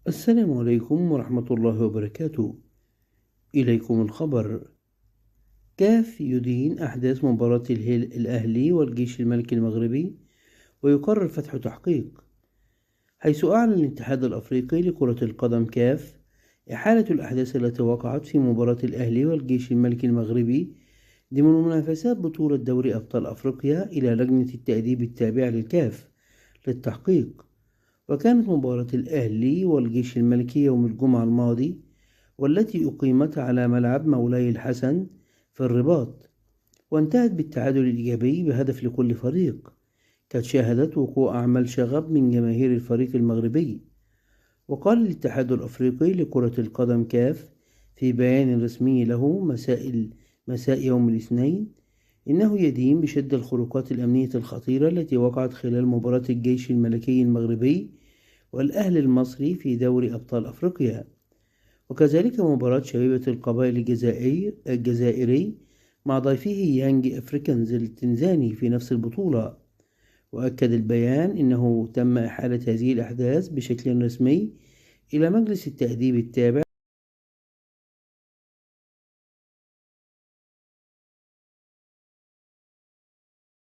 السلام عليكم ورحمة الله وبركاته. إليكم الخبر. كاف يدين أحداث مباراة الأهلي والجيش الملكي المغربي ويقرر فتح تحقيق، حيث أعلن الاتحاد الأفريقي لكرة القدم كاف إحالة الأحداث التي وقعت في مباراة الأهلي والجيش الملكي المغربي ضمن منافسات بطولة دوري أبطال أفريقيا إلى لجنة التأديب التابعة للكاف للتحقيق. وكانت مباراة الأهلي والجيش الملكي يوم الجمعة الماضي، والتي أقيمت على ملعب مولاي الحسن في الرباط، وانتهت بالتعادل الإيجابي بهدف لكل فريق، قد شهدت وقوع أعمال شغب من جماهير الفريق المغربي. وقال الاتحاد الأفريقي لكرة القدم كاف في بيان رسمي له مساء يوم الاثنين إنه يدين بشدة الخروقات الأمنية الخطيرة التي وقعت خلال مباراة الجيش الملكي المغربي والأهلي المصري في دوري أبطال أفريقيا، وكذلك مباراة شبيبة القبائل الجزائري مع ضيفه يانج أفريكانز التنزاني في نفس البطولة. وأكد البيان إنه تم إحالة هذه الأحداث بشكل رسمي إلى مجلس التأديب التابع